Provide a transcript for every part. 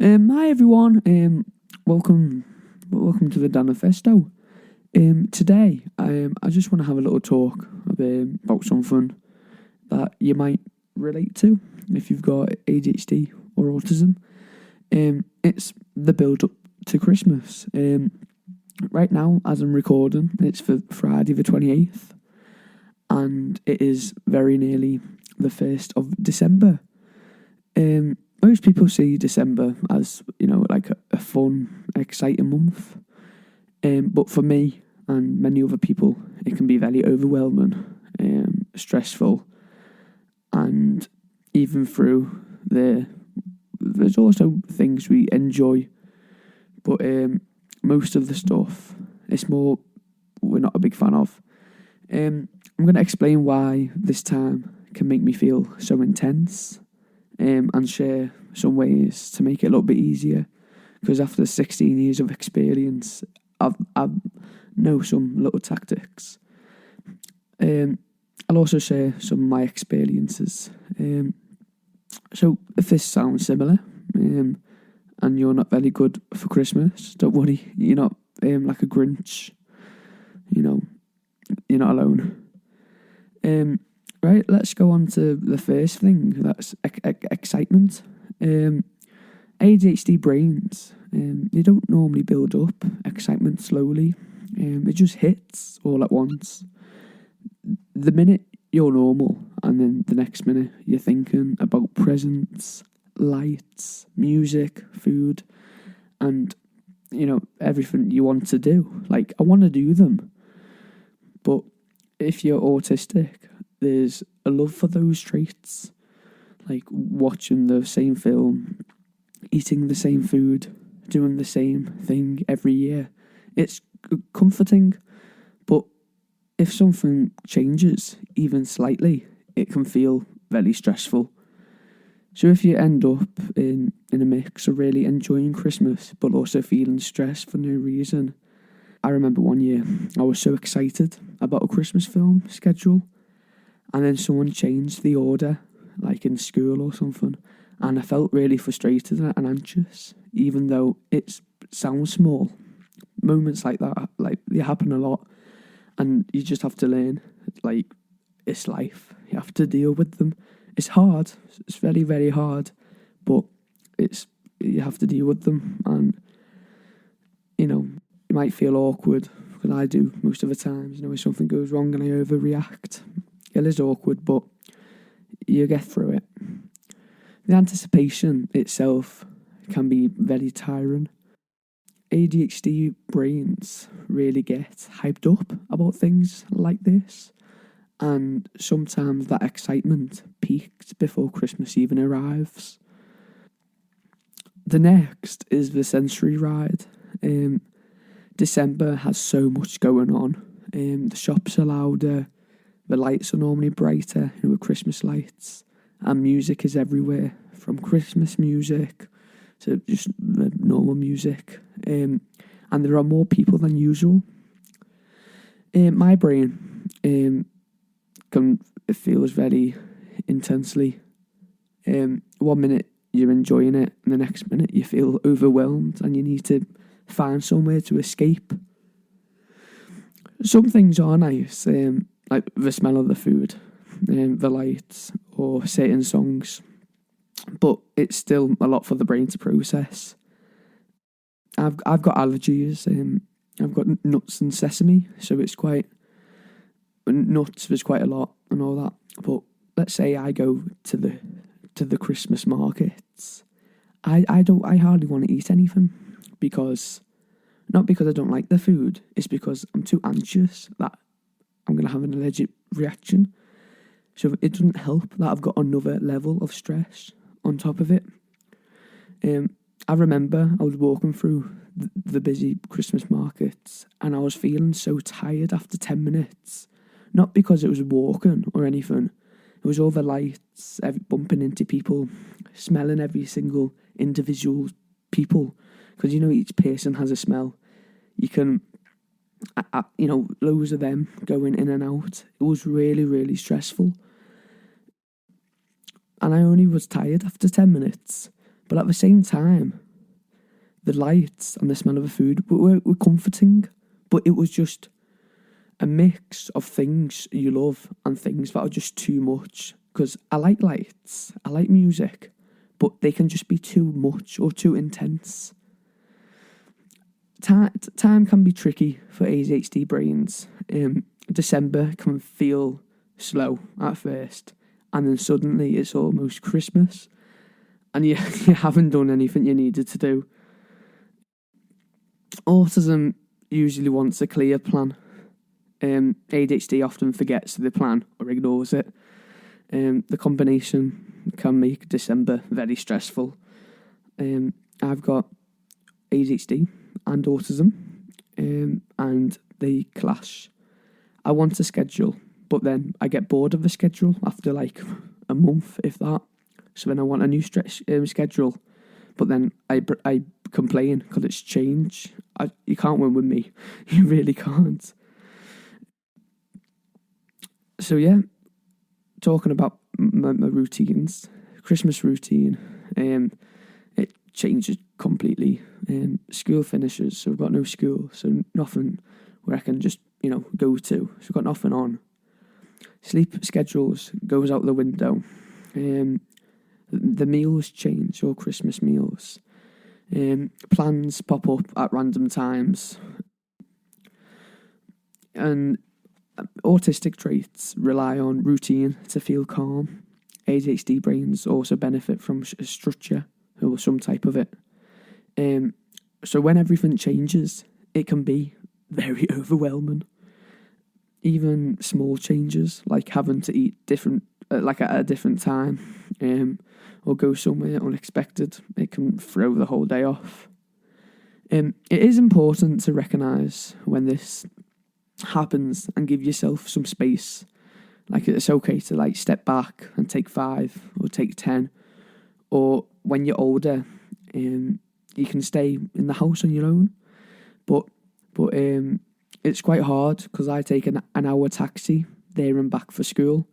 Hi everyone. Welcome to the Danifesto. Today, I just want to have a little talk about something that you might relate to if you've got ADHD or autism. It's the build up to Christmas. Right now, as I'm recording, it's for Friday the 28th, and it is very nearly the 1st of December. Most people see December as, like a fun, exciting month. But for me and many other people, it can be very overwhelming, stressful, and even through there's also things we enjoy. But most of the stuff, it's more we're not a big fan of. I'm going to explain why this time can make me feel so intense. And share some ways to make it a little bit easier, because after 16 years of experience, I know some little tactics. I'll also share some of my experiences. So if this sounds similar, and you're not very good for Christmas, don't worry, you're not like a Grinch. You're not alone. Right, let's go on to the first thing. That's excitement. ADHD brains, they don't normally build up excitement slowly. It just hits all at once. The minute you're normal, and then the next minute you're thinking about presents, lights, music, food, and everything you want to do. Like, I want to do them, but if you're autistic, there's a love for those traits, like watching the same film, eating the same food, doing the same thing every year. It's comforting, but if something changes, even slightly, it can feel very stressful. So if you end up in a mix of really enjoying Christmas, but also feeling stressed for no reason. I remember one year, I was so excited about a Christmas film schedule, and then someone changed the order, like in school or something, and I felt really frustrated and anxious, even though it sounds small. Moments like that, like, they happen a lot, and you just have to learn, like, it's life. You have to deal with them. It's hard. It's very, very hard, but you have to deal with them, and, you might feel awkward, because I do most of the times, if something goes wrong and I overreact. It is awkward, but you get through it. The anticipation itself can be very tiring. ADHD brains really get hyped up about things like this, and sometimes that excitement peaks before Christmas even arrives. The next is the sensory ride. December has so much going on. The shops are louder. The lights are normally brighter, with Christmas lights, and music is everywhere, from Christmas music to just the normal music, and there are more people than usual. My brain it feels very intensely. 1 minute you're enjoying it, and the next minute you feel overwhelmed, and you need to find somewhere to escape. Some things are nice, like the smell of the food, the lights, or certain songs, but it's still a lot for the brain to process. I've got allergies. I've got nuts and sesame, so there's quite a lot and all that. But let's say I go to the Christmas markets, I hardly want to eat anything, not because I don't like the food, it's because I'm too anxious that I'm going to have an allergic reaction. So it doesn't help that I've got another level of stress on top of it. I remember I was walking through the busy Christmas markets, and I was feeling so tired after 10 minutes. Not because it was walking or anything. It was all the lights, bumping into people, smelling every single individual people. Because, each person has a smell. You can... loads of them going in and out. It was really, really stressful. And I only was tired after 10 minutes. But at the same time, the lights and the smell of the food were comforting, but it was just a mix of things you love and things that are just too much. Because I like lights, I like music, but they can just be too much or too intense. Time can be tricky for ADHD brains. December can feel slow at first, and then suddenly it's almost Christmas, and you haven't done anything you needed to do. Autism usually wants a clear plan. ADHD often forgets the plan or ignores it. The combination can make December very stressful. I've got ADHD and autism, and they clash. I want a schedule, but then I get bored of the schedule after like a month, if that. So then I want a new schedule, but then I complain because it's change. You can't win with me. You really can't. So yeah, talking about my routines, Christmas routine, it changes completely. School finishes, so I've got no school, so nothing where I can just, go to. So I've got nothing on. Sleep schedules goes out the window. The meals change, or Christmas meals. Plans pop up at random times. And autistic traits rely on routine to feel calm. ADHD brains also benefit from structure or some type of it. So when everything changes, it can be very overwhelming. Even small changes, like having to eat different, like at a different time, or go somewhere unexpected, it can throw the whole day off. It is important to recognise when this happens and give yourself some space. Like, it's okay to step back and take 5 or take 10, or when you're older, you can stay in the house on your own. But it's quite hard because I take an hour taxi there and back for school.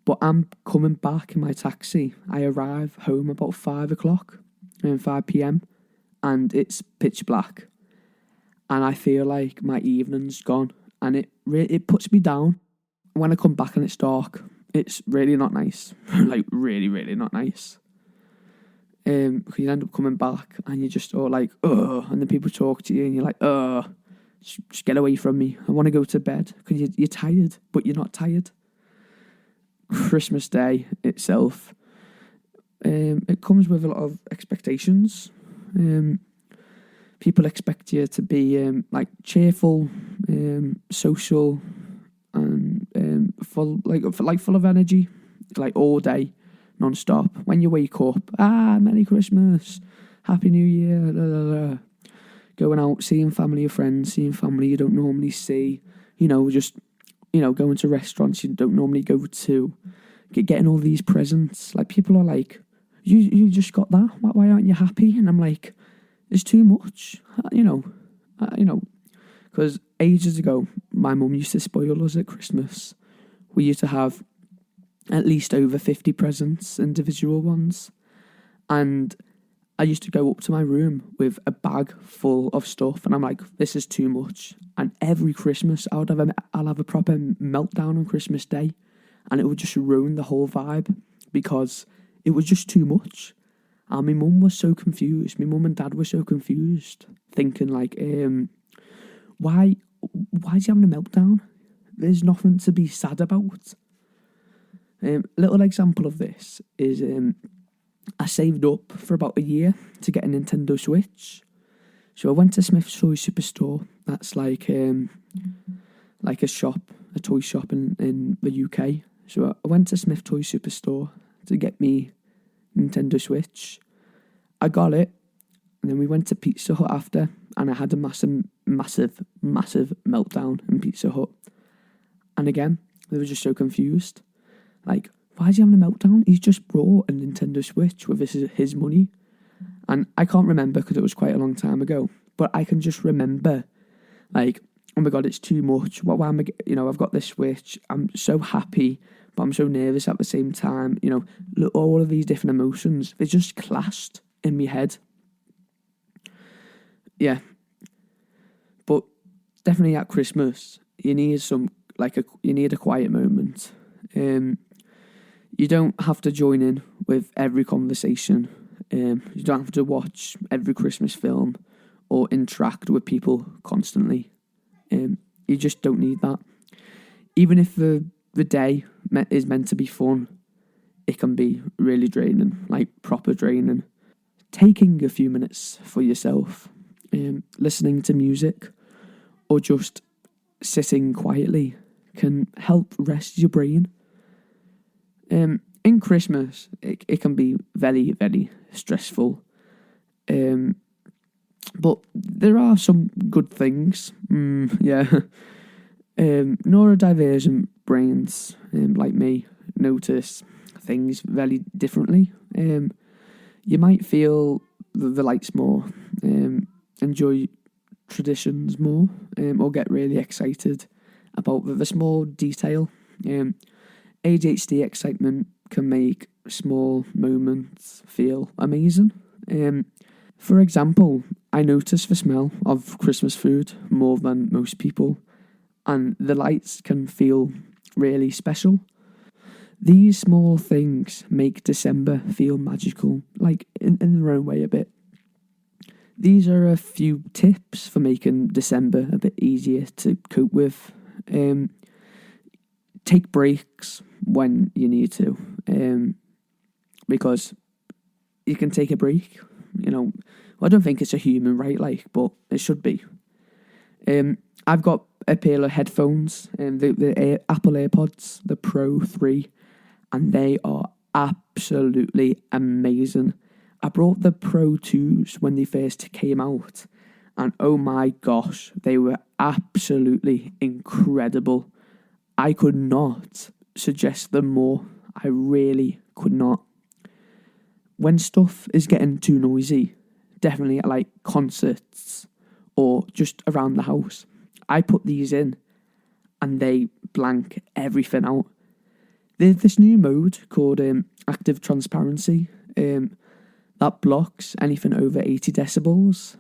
But I'm coming back in my taxi. I arrive home about 5 p.m, and it's pitch black, and I feel like my evening's gone, and it puts me down. When I come back and it's dark, it's really not nice. Like, really, really not nice. Because you end up coming back and you're just all like, oh, and then people talk to you and you're like, oh, just get away from me. I want to go to bed, because you're tired, but you're not tired. Christmas Day itself, it comes with a lot of expectations. People expect you to be cheerful, social, and full of energy, like all day, non-stop. When you wake up, Merry Christmas, Happy New Year, blah, blah, blah. Going out, seeing family or friends, seeing family you don't normally see, going to restaurants you don't normally go to, getting all these presents. Like, people are like, you just got that, why aren't you happy? And I'm like, it's too much, because ages ago, my mum used to spoil us at Christmas. We used to have at least over 50 presents, individual ones, and I used to go up to my room with a bag full of stuff, and I'm like, this is too much. And every Christmas, I'll have a proper meltdown on Christmas Day, and it would just ruin the whole vibe, because it was just too much. And my mum was so confused. My mum and dad were so confused, thinking like, why is he having a meltdown? There's nothing to be sad about. Little example of this is, I saved up for about a year to get a Nintendo Switch. So I went to Smith's Toy Superstore. That's like a toy shop in the UK. So I went to Smith's Toy Superstore to get me Nintendo Switch. I got it, and then we went to Pizza Hut after, and I had a massive meltdown in Pizza Hut. And again, they were just so confused. Like, why is he having a meltdown? He's just brought a Nintendo Switch with his money. And I can't remember because it was quite a long time ago. But I can just remember, like, oh my God, it's too much. Why am I, I've got this Switch. I'm so happy, but I'm so nervous at the same time. All of these different emotions, they just clashed in my head. yeah. But definitely at Christmas, you need you need a quiet moment. You don't have to join in with every conversation. You don't have to watch every Christmas film or interact with people constantly. You just don't need that. Even if the day is meant to be fun, it can be really draining, like proper draining. Taking a few minutes for yourself, listening to music, or just sitting quietly can help rest your brain. In Christmas, it can be very, very stressful. But there are some good things. Neurodivergent brains, like me, notice things very differently. You might feel the lights more, enjoy traditions more, or get really excited about the small detail. ADHD excitement can make small moments feel amazing. For example, I notice the smell of Christmas food more than most people, and the lights can feel really special. These small things make December feel magical, like in their own way a bit. These are a few tips for making December a bit easier to cope with. Take breaks when you need to, because you can take a break. I don't think it's a human right, but it should be. I've got a pair of headphones, the Apple AirPods, the Pro 3, and they are absolutely amazing. I brought the Pro 2s when they first came out, and oh my gosh, they were absolutely incredible. I could not suggest them more. I really could not. When stuff is getting too noisy, definitely at like concerts or just around the house, I put these in and they blank everything out. There's this new mode called active transparency that blocks anything over 80 decibels.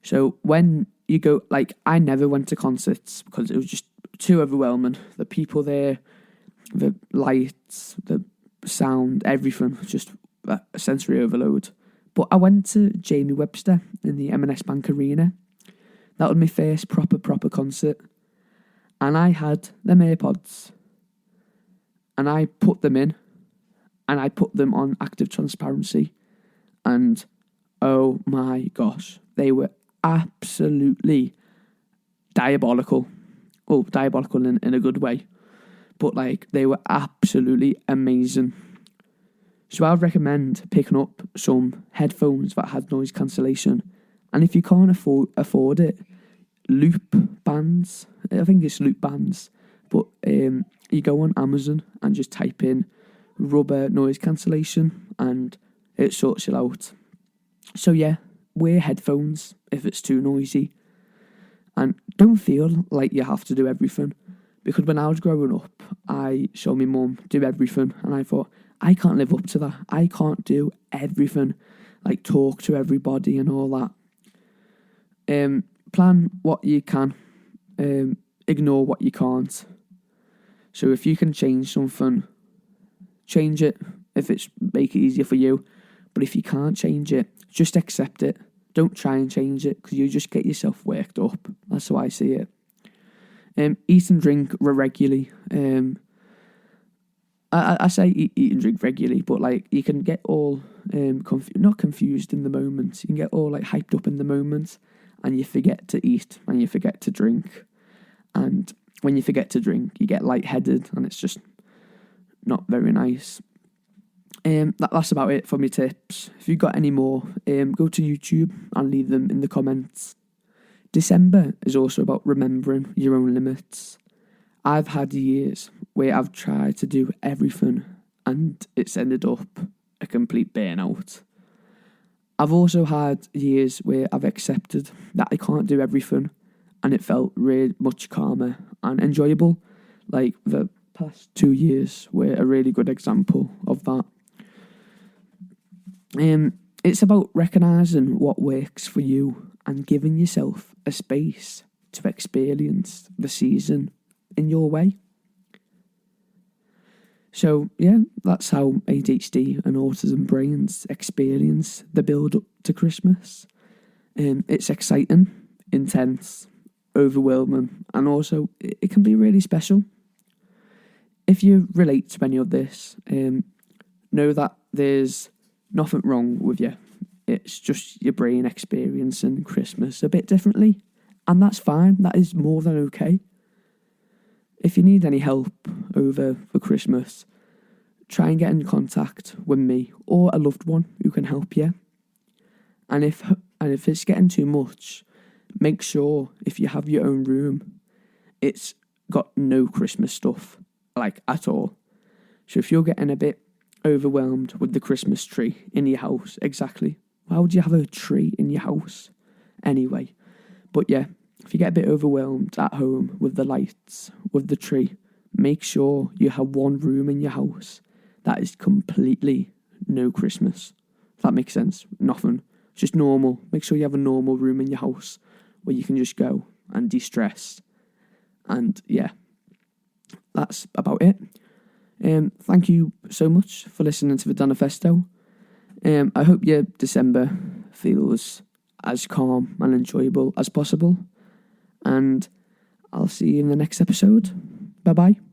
So when you go, I never went to concerts because it was just too overwhelming. The people there, the lights, the sound, everything, just a sensory overload. But I went to Jamie Webster in the M&S Bank Arena. That was my first proper concert. And I had them AirPods. And I put them in. And I put them on active transparency. And oh my gosh, they were absolutely diabolical. Well, diabolical in a good way. But they were absolutely amazing. So I would recommend picking up some headphones that had noise cancellation. And if you can't afford it, loop bands. I think it's loop bands. But you go on Amazon and just type in rubber noise cancellation and it sorts it out. So yeah, wear headphones if it's too noisy. And don't feel like you have to do everything. Because when I was growing up, I saw my mum do everything. And I thought, I can't live up to that. I can't do everything. Talk to everybody and all that. Plan what you can. Ignore what you can't. So if you can change something, change it if it's make it easier for you. But if you can't change it, just accept it. Don't try and change it because you just get yourself worked up. That's how I see it. Eat and drink regularly. I say eat and drink regularly, but you can get all not confused in the moment. You can get all hyped up in the moment, and you forget to eat and you forget to drink. And when you forget to drink, you get lightheaded, and it's just not very nice. That's about it for my tips. If you've got any more, go to YouTube and leave them in the comments. December is also about remembering your own limits. I've had years where I've tried to do everything and it's ended up a complete burnout. I've also had years where I've accepted that I can't do everything and it felt really much calmer and enjoyable. The past 2 years were a really good example of that. It's about recognising what works for you and giving yourself a space to experience the season in your way. So yeah, that's how ADHD and autism brains experience the build up to Christmas. It's exciting, intense, overwhelming, and also it can be really special. If you relate to any of this, know that there's nothing wrong with you. It's just your brain experiencing Christmas a bit differently, and that's fine. That is more than okay. If you need any help over for Christmas, try and get in contact with me or a loved one who can help you. And if it's getting too much, make sure if you have your own room, it's got no Christmas stuff, like at all. So if you're getting a bit overwhelmed with the Christmas tree in your house, exactly, why would you have a tree in your house anyway? But yeah, if you get a bit overwhelmed at home with the lights, with the tree, make sure you have one room in your house that is completely no Christmas. If that makes sense. Nothing. Just normal. Make sure you have a normal room in your house where you can just go and de-stress. And yeah, that's about it. Thank you so much for listening to the Danifesto. I hope your December feels as calm and enjoyable as possible. And I'll see you in the next episode. Bye-bye.